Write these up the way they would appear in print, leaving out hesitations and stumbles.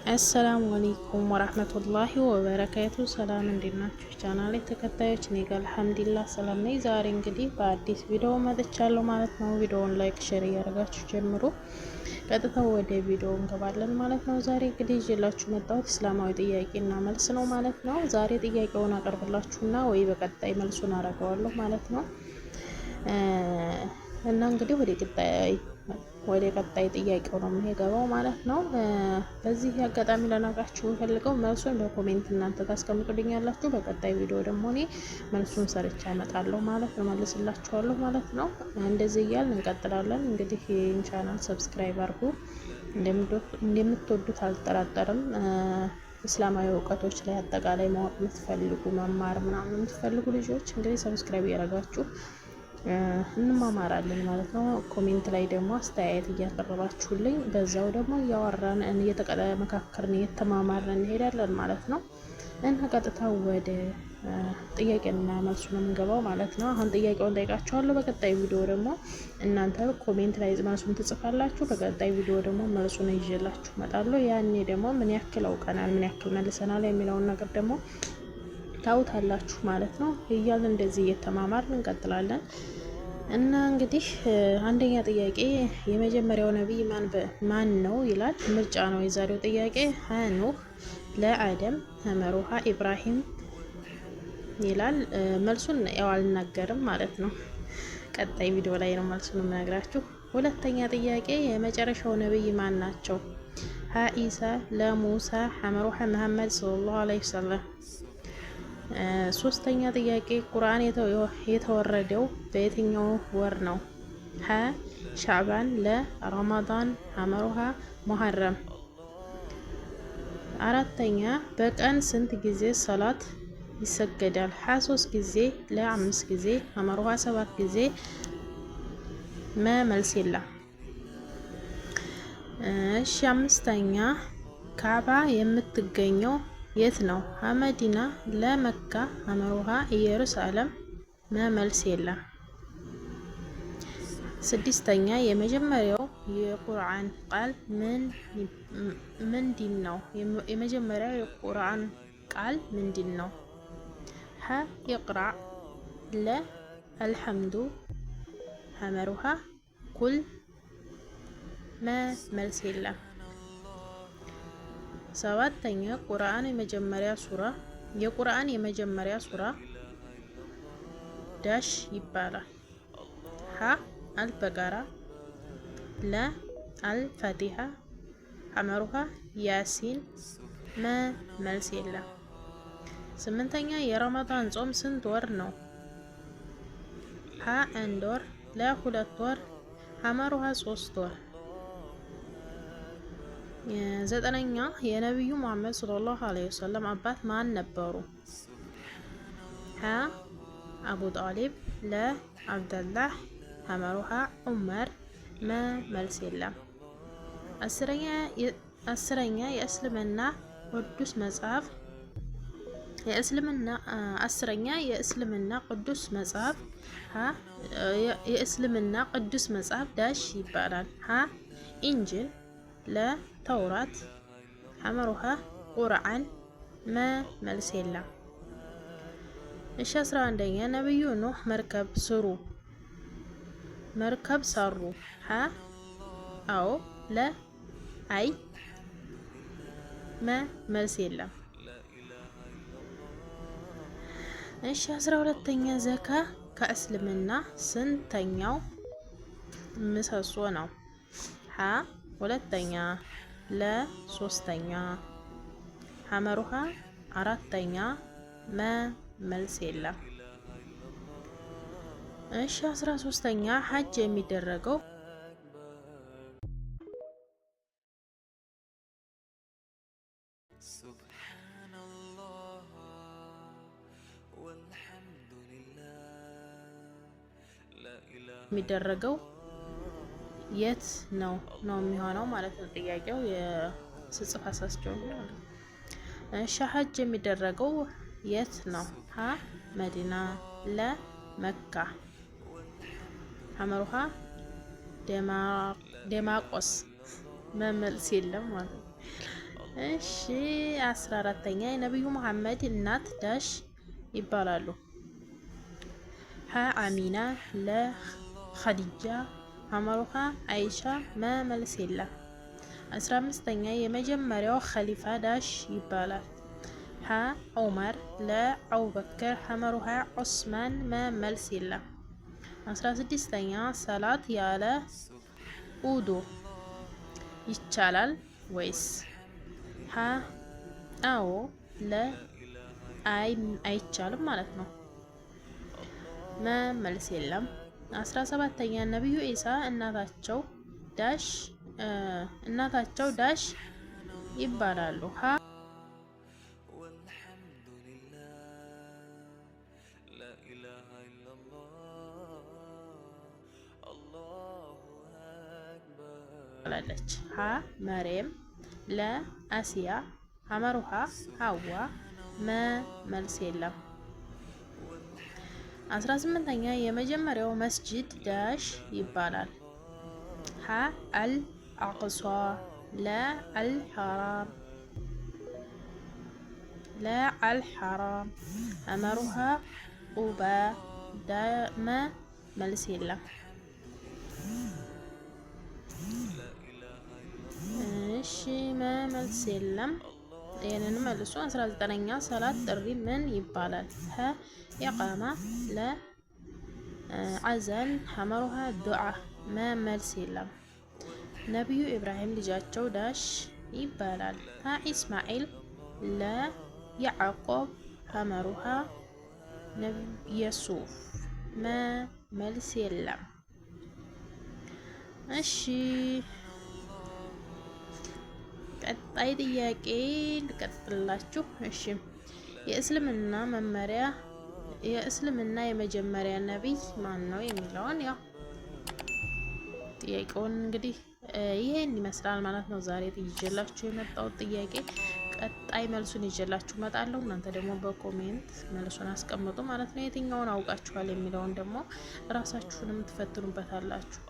አሰላሙ አለይኩም ወራህመቱላሂ ወበረካቱ። ሰላም እንዴናችሁ ቻናሌ ተከታዮች? እኔ ጋር አልሐምዱሊላህ ሰላም ነኝ። ዛሬ እንግዲህ በአዲስ ቪዲዮ መጥቻለሁ ማለት ነው። ቪዲዮውን ላይክ፣ ሼር እያደረጋችሁ ጀምሩ። ቀጥታ ወደ ቪዲዮ እንገባለን ማለት ነው። ዛሬ እንግዲህ ይዤላችሁ መጣሁት እስላማዊ ጥያቄና መልስ ነው ማለት ነው። ዛሬ ጥያቄውን አቀርብላችሁና ወይ በቀጣይ መልሱን አደርገዋለሁ ማለት ነው። እና እንግዲህ ወደ ቀጣይ ጥያቄው ነው የምንገባው ማለት ነው። በዚህ አጋጣሚ ለናቃችሁ ፈልገው መልሱን በኮሜንት እናንተ ታስቀምጡልኛላችሁ። በቀጣይ ቪዲዮ ደግሞ እኔ መልሱን ሰርቻ አመጣለሁ ማለት ነው፣ መልስላችኋለሁ ማለት ነው። እንደዚህ እያልን እንቀጥላለን። እንግዲህ ይህን ቻናል ሰብስክራይብ አድርጉ። እንደምትወዱት አልጠራጠርም። እስላማዊ እውቀቶች ላይ አጠቃላይ ማወቅ የምትፈልጉ መማር ምናምን የምትፈልጉ ልጆች እንግዲህ ሰብስክራይብ እያደረጋችሁ እንማማራለን ማለት ነው። ኮሜንት ላይ ደግሞ አስተያየት እያቀረባችሁልኝ በዛው ደግሞ እያወራን እየተመካከርን እየተማማርን እንሄዳለን ማለት ነው። እና ቀጥታ ወደ ጥያቄና መልሱ ነው የምንገባው ማለት ነው። አሁን ጥያቄውን ጠይቃችኋለሁ። በቀጣይ ቪዲዮ ደግሞ እናንተ ኮሜንት ላይ መልሱን ትጽፋላችሁ። በቀጣይ ቪዲዮ ደግሞ መልሱን ይዤላችሁ እመጣለሁ። ያኔ ደግሞ ምን ያክል አውቀናል፣ ምን ያክል መልሰናል የሚለውን ነገር ደግሞ ታውታላችሁ ማለት ነው። እያልን እንደዚህ እየተማማርን እንቀጥላለን። እና እንግዲህ አንደኛ ጥያቄ የመጀመሪያው ነቢይ ማን ነው ይላል። ምርጫ ነው የዛሬው ጥያቄ። ሀ ኑህ፣ ለአደም፣ መሩሃ ኢብራሂም ይላል። መልሱን ያው አልናገርም ማለት ነው። ቀጣይ ቪዲዮ ላይ ነው መልሱን የምነግራችሁ። ሁለተኛ ጥያቄ የመጨረሻው ነቢይ ማን ናቸው? ሀ ኢሳ፣ ለሙሳ፣ ሐመሩሃ መሐመድ ሰለላሁ ዐለይሂ ወሰለም። ሶስተኛ ጥያቄ ቁርአን የተወረደው በየትኛው ወር ነው? ሀ ሻዕባን፣ ለ ረመዳን፣ ሐመሩሃ ሙሐረም። አራተኛ በቀን ስንት ጊዜ ሰላት ይሰገዳል? ሀ 3 ጊዜ፣ ለ 5 ጊዜ፣ ሐመሩሃ 7 ጊዜ፣ መልስ የለም። እሺ አምስተኛ ካዕባ የምትገኘው የት ነው? መዲና፣ ለመካ፣ ሐመሩሃ ኢየሩሳሌም፣ መልስ የለም። ስድስተኛ የመጀመሪያው የቁርአን ቃል ምንድን ነው? የመጀመሪያው የቁርአን ቃል ምንድን ነው? ሀ ኢቅራ፣ ለ አልሐምዱ፣ ሐመሩሃ ኩል፣ መልስ የለም። ሰባተኛ የቁርአን የመጀመሪያ ሱራ ዳሽ ይባላል። ሀ አልበቀራ፣ ለ አልፋቲሃ፣ ሐመሩሃ ያሲን፣ መልስ የለም። ስምንተኛ የረመዳን ጾም ስንት ወር ነው? ሀ 1 ወር፣ ለ 2 ወር፣ ሐመሩሃ 3 ወር። ዘጠነኛ የነቢዩ መሐመድ ሰለላሁ ዐለይሂ ወሰለም አባት ማን ነበሩ? ሀ አቡ ጣሊብ፣ ለ አብደላህ፣ ሐመሩሃ ዑመር፣ መልስ የለም። አስረኛ የእስልምና ቅዱስ መጽሐፍ የእስልምና ቅዱስ መጽሐፍ የእስልምና ቅዱስ መጽሐፍ ዳሽ ይባላል። ሀ ኢንጅል፣ ለ ተውራት፣ ሐመሩሃ ቁርአን፣ መልስ የለም። እሺ 11ኛ ነብዩ ኑህ መርከብ ሰሩ። ሀ አዎ፣ ለ አይ፣ መልስ የለም። እሺ 12ኛ ዘካ ከእስልምና ስንተኛው ምሰሶ ነው? ሀ 2ኛ፣ ለ 3ኛ፣ ሐመሩሃ 4ኛ፣ መልስ የለም። እሺ 13ኛ ሐጅ የሚደረገው የት ነው የሚሆነው ማለት ነው ጥያቄው። የስጽፍ አሳስቸው። እሺ ሐጅ የሚደረገው የት ነው? ሀ መዲና፣ ለ መካ፣ ሐመሩሃ ደማቆስ፣ መልስ የለም ማለት ነው። እሺ 14ኛ የነብዩ መሐመድ እናት ዳሽ ይባላሉ። ሀ አሚና፣ ለ ኸዲጃ፣ ሐመሩሃ አይሻ፣ መ መልስ የለም። 15ኛ የመጀመሪያው ኸሊፋ ዳሽ ይባላል። ሀ ዑመር፣ ለ አቡበክር፣ ሐመሩሃ ዑስማን፣ መ መልስ የለም። 16ኛ ሰላት ያለ ውዱ ይቻላል ወይስ? ሀ አዎ፣ ለ አይቻልም ማለት ነው። መ መልስ የለም። 17ኛ ነብዩ ኢሳ እናታቸው ዳሽ ይባላሉ። ሀ ላለች ሀ መርየም፣ ለ አሲያ፣ ሐመሩሃ ሐዋ፣ መ መልስ የለም። 18ኛ የመጀመሪያው መስጂድ ዳሽ ይባላል። ሀ አል አቅሷ፣ ለ አልሐራም፣ ሐመሩሃ ቁባ፣ መ መልስ የለም። እሺ መ መልስ የለም። ይህንን መልሱ። 19ኛ ሰላት ጥሪ ምን ይባላል? ሀ ኢቃማ፣ ለ አዘን፣ ሐመሩሃ ዱዓ፣ መ መልስ የለም። ነቢዩ ኢብራሂም ልጃቸው ዳሽ ይባላል። ሀ ኢስማኤል፣ ለ ያዕቆብ፣ ሐመሩሃ የሱፍ፣ መ መልስ የለም። እሺ ቀጣይ ጥያቄ ልቀጥላችሁ። እሺ የእስልምና የመጀመሪያ ነቢይ ማን ነው የሚለውን ያው ጥያቄውን እንግዲህ ይሄን ይመስላል ማለት ነው። ዛሬ ይዤላችሁ የመጣሁት ጥያቄ ቀጣይ መልሱን ይዤላችሁ እመጣለሁ። እናንተ ደግሞ በኮሜንት መልሱን አስቀምጡ ማለት ነው። የትኛውን አውቃችኋል የሚለውን ደግሞ ራሳችሁንም ትፈትኑበታላችሁ።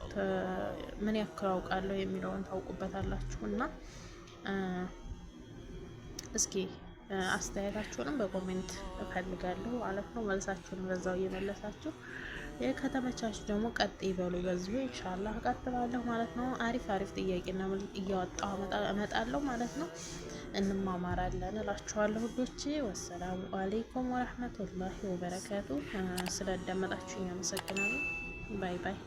ምን ያክል አውቃለሁ የሚለውን ታውቁበታላችሁ እና እስኪ አስተያየታችሁንም በኮሜንት እፈልጋለሁ ማለት ነው። መልሳችሁንም በዛው እየመለሳችሁ ከተመቻችሁ ደግሞ ቀጥ ይበሉ። በዚሁ ኢንሻአላህ እቀጥላለሁ ማለት ነው። አሪፍ ጥያቄና እያወጣሁ እመጣለሁ ማለት ነው። እንማማራለን እላችኋለሁ ሁሎቼ። ወሰላሙ አለይኩም ወራህመቱላሂ ወበረካቱ። ስለደመጣችሁኝ አመሰግናለሁ። ባይ ባይ።